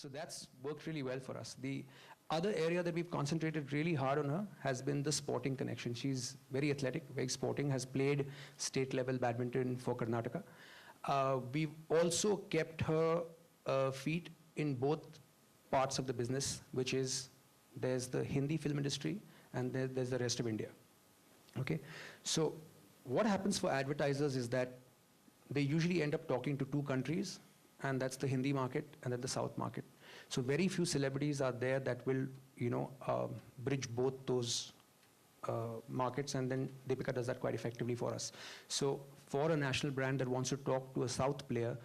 So that's worked really well for us. The other area that we've concentrated really hard on her has been the sporting connection. She's very athletic, very sporting, has played state level badminton for Karnataka. We've also kept her feet in both parts of the business, which is there's the Hindi film industry and there's the rest of India. Okay, so what happens for advertisers is that they usually end up talking to two countries, and that's the Hindi market and then the South market. So very few celebrities are there that will, bridge both those markets, and then Deepika does that quite effectively for us. So for a national brand that wants to talk to a South player,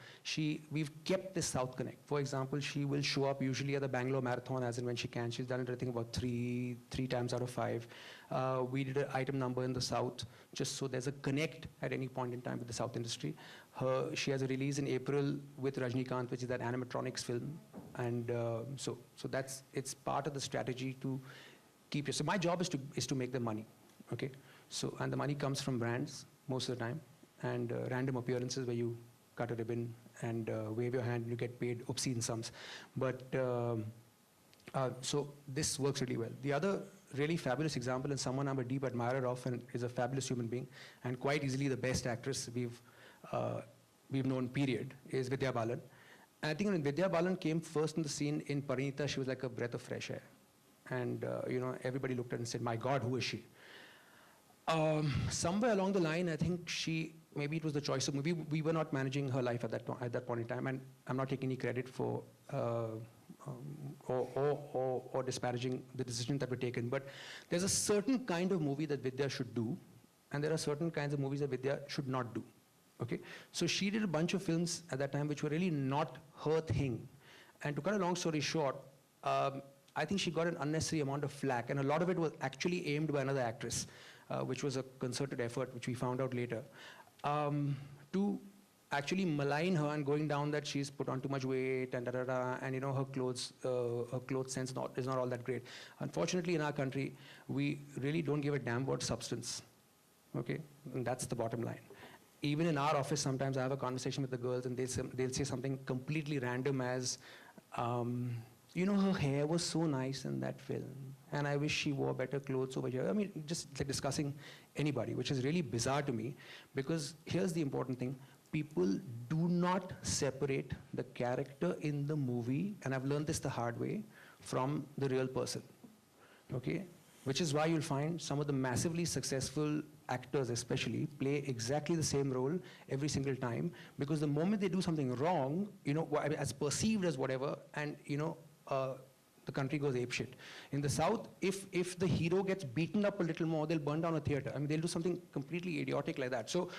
we've kept this South connect. For example, she will show up usually at the Bangalore Marathon as and when she can. She's done it, I think, about three times out of 5. We did an item number in the South, just so there's a connect at any point in time with the South industry. She has a release in April with Rajnikant, which is that animatronics film. And so it's part of the strategy to keep it. So my job is to make the money, okay? So, and the money comes from brands most of the time, and random appearances where you cut a ribbon and wave your hand and you get paid obscene sums. But so this works really well. The other really fabulous example, and someone I'm a deep admirer of and is a fabulous human being, and quite easily the best actress we've known, period, is Vidya Balan. And I think when Vidya Balan came first in the scene in Parineeta, she was like a breath of fresh air. And everybody looked at her and said, my God, who is she? Somewhere along the line, I think maybe it was the choice of movie. We were not managing her life at that point in time, and I'm not taking any credit for or disparaging the decision that were taken. But there's a certain kind of movie that Vidya should do, and there are certain kinds of movies that Vidya should not do. Okay, so she did a bunch of films at that time which were really not her thing. And to cut a long story short, I think she got an unnecessary amount of flack, and a lot of it was actually aimed by another actress, which was a concerted effort, which we found out later, to actually malign her and going down that she's put on too much weight and and her clothes sense is not all that great. Unfortunately, in our country, we really don't give a damn about substance. Okay, and that's the bottom line. Even in our office, sometimes I have a conversation with the girls, and they'll say something completely random as, her hair was so nice in that film, and I wish she wore better clothes over here. I mean, just like discussing anybody, which is really bizarre to me, because here's the important thing. People do not separate the character in the movie, and I've learned this the hard way, from the real person, okay? Which is why you'll find some of the massively successful actors especially play exactly the same role every single time, because the moment they do something wrong, as perceived as whatever, and the country goes apeshit. In the South, if the hero gets beaten up a little more, they'll burn down a theater. I mean, they'll do something completely idiotic like that. So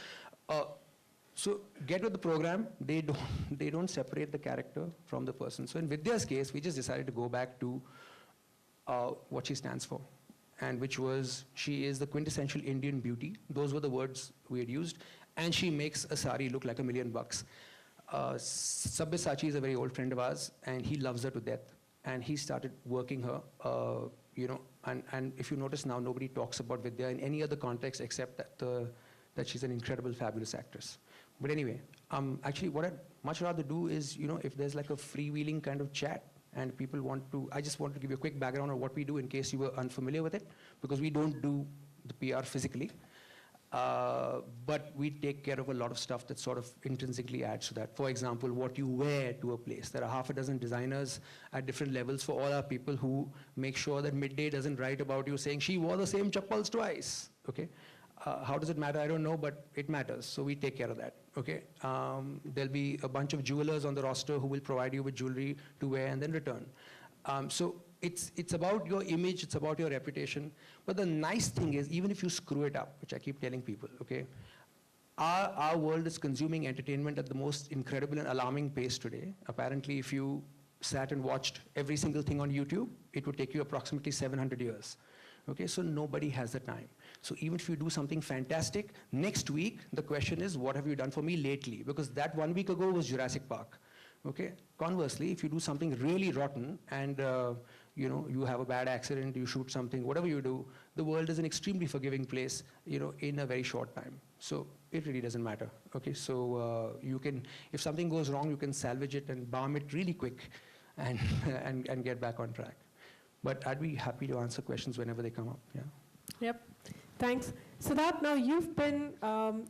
get with the program. They don't separate the character from the person. So in Vidya's case, we just decided to go back to what she stands for, and which was, she is the quintessential Indian beauty. Those were the words we had used. And she makes a sari look like $1 million. Sabyasachi is a very old friend of ours, and he loves her to death. And he started working her, and if you notice now, nobody talks about Vidya in any other context except that she's an incredible, fabulous actress. But anyway, actually what I'd much rather do is, if there's like a freewheeling kind of chat, and people want to, I just want to give you a quick background on what we do in case you were unfamiliar with it, because we don't do the PR physically. But we take care of a lot of stuff that sort of intrinsically adds to that. For example, what you wear to a place. There are half a dozen designers at different levels for all our people who make sure that Midday doesn't write about you saying, she wore the same chappals twice, okay? How does it matter? I don't know, but it matters, so we take care of that, okay? There'll be a bunch of jewelers on the roster who will provide you with jewelry to wear and then return. So it's about your image, it's about your reputation. But the nice thing is, even if you screw it up, which I keep telling people, okay, our world is consuming entertainment at the most incredible and alarming pace today. Apparently, if you sat and watched every single thing on YouTube, it would take you approximately 700 years. Okay, so nobody has the time. So even if you do something fantastic, next week, the question is, what have you done for me lately? Because that 1 week ago was Jurassic Park. Okay? Conversely, if you do something really rotten and you have a bad accident, you shoot something, whatever you do, the world is an extremely forgiving place, in a very short time. So it really doesn't matter. Okay? So you can, if something goes wrong, you can salvage it and balm it really quick. and, and get back on track. But I'd be happy to answer questions whenever they come up. Yeah. Yep. Thanks. Siddharth, now you've been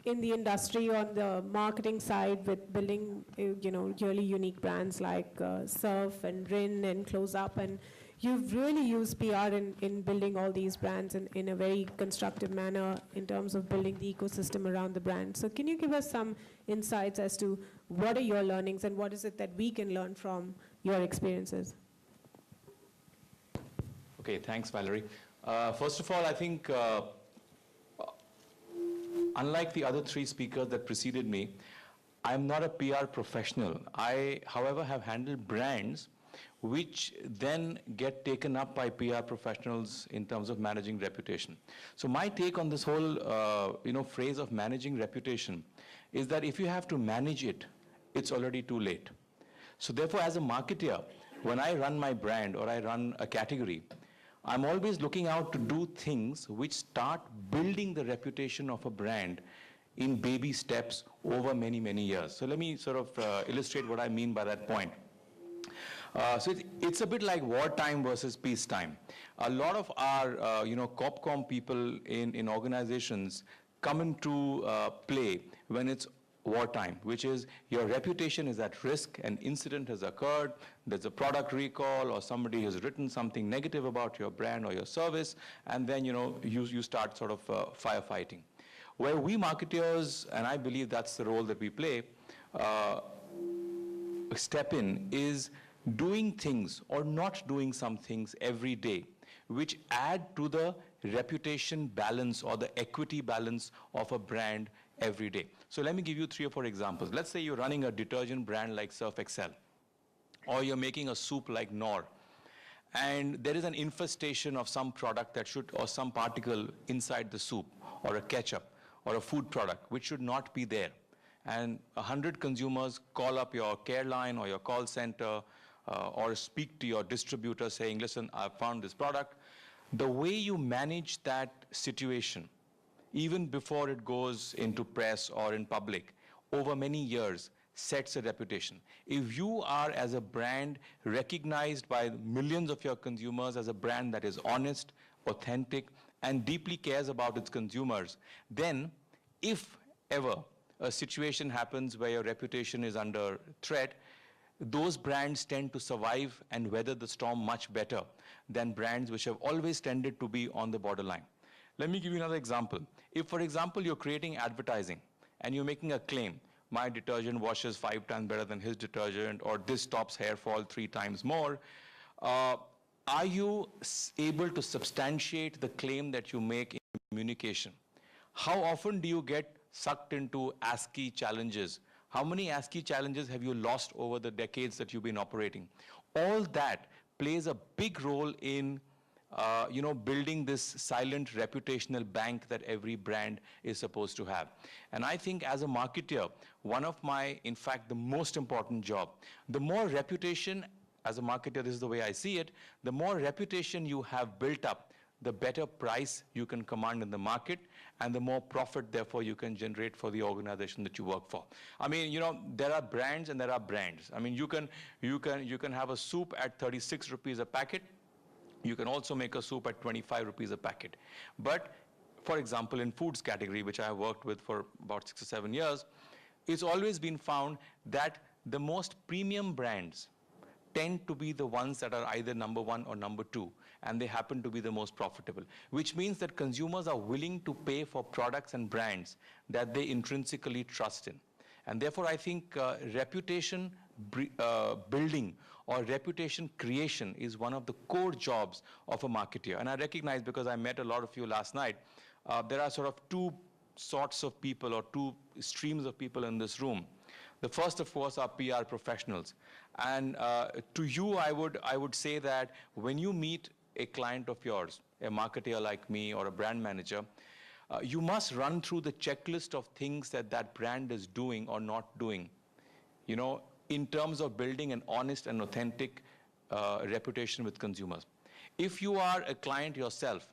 in the industry on the marketing side with building, really unique brands like Surf and Rin and Close Up, and you've really used PR in building all these brands in a very constructive manner in terms of building the ecosystem around the brand. So can you give us some insights as to what are your learnings and what is it that we can learn from your experiences? Okay, thanks, Valerie. First of all, I think unlike the other three speakers that preceded me, I'm not a PR professional. I, however, have handled brands which then get taken up by PR professionals in terms of managing reputation. So my take on this whole phrase of managing reputation is that if you have to manage it, it's already too late. So therefore, as a marketer, when I run my brand or I run a category, I'm always looking out to do things which start building the reputation of a brand in baby steps over many, many years. So let me sort of illustrate what I mean by that point. So it's a bit like wartime versus peacetime. A lot of our, CorpCom people in organizations come into play when it's wartime, which is your reputation is at risk, an incident has occurred, there's a product recall, or somebody has written something negative about your brand or your service, and then you start sort of firefighting. Where we marketers, and I believe that's the role that we play, step in is doing things or not doing some things every day which add to the reputation balance or the equity balance of a brand every day. So let me give you 3 or 4 examples. Let's say you're running a detergent brand like Surf Excel, or you're making a soup like Knorr, and there is an infestation of some product that should, or some particle inside the soup, or a ketchup, or a food product, which should not be there. And 100 consumers call up your care line or your call center, or speak to your distributor saying, listen, I found this product. The way you manage that situation, even before it goes into press or in public, over many years, sets a reputation. If you are, as a brand, recognized by millions of your consumers as a brand that is honest, authentic, and deeply cares about its consumers, then if ever a situation happens where your reputation is under threat, those brands tend to survive and weather the storm much better than brands which have always tended to be on the borderline. Let me give you another example. If, for example, you're creating advertising and you're making a claim, my detergent washes 5 times better than his detergent, or this stops hair fall 3 times more, are you able to substantiate the claim that you make in communication? How often do you get sucked into ASCII challenges? How many ASCII challenges have you lost over the decades that you've been operating? All that plays a big role in building this silent reputational bank that every brand is supposed to have. And I think as a marketer, one of my, in fact, the most important job, the more reputation, as a marketer, this is the way I see it, the more reputation you have built up, the better price you can command in the market, and the more profit, therefore, you can generate for the organization that you work for. I mean, there are brands and there are brands. I mean, you can have a soup at 36 rupees a packet. You can also make a soup at 25 rupees a packet. But, for example, in foods category, which I have worked with for about 6 or 7 years, it's always been found that the most premium brands tend to be the ones that are either number 1 or number 2, and they happen to be the most profitable, which means that consumers are willing to pay for products and brands that they intrinsically trust in. And therefore, I think reputation building or reputation creation is one of the core jobs of a marketer. And I recognize, because I met a lot of you last night, there are sort of 2 sorts of people or 2 streams of people in this room. The first, of course, are PR professionals. And to you, I would say that when you meet a client of yours, a marketer like me or a brand manager, you must run through the checklist of things that brand is doing or not doing, in terms of building an honest and authentic reputation with consumers. If you are a client yourself,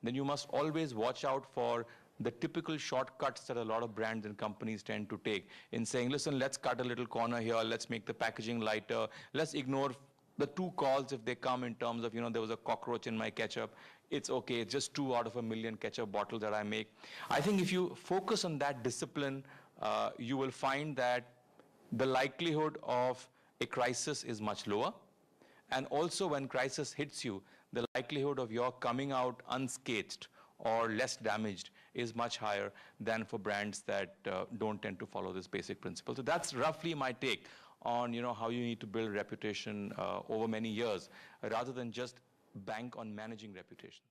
then you must always watch out for the typical shortcuts that a lot of brands and companies tend to take in saying, listen, let's cut a little corner here, let's make the packaging lighter, let's ignore the 2 calls, if they come in terms of, there was a cockroach in my ketchup, it's okay, it's just 2 out of a million ketchup bottles that I make. I think if you focus on that discipline, you will find that the likelihood of a crisis is much lower. And also when crisis hits you, the likelihood of your coming out unscathed or less damaged is much higher than for brands that don't tend to follow this basic principle. So that's roughly my take on how you need to build reputation over many years, rather than just bank on managing reputation.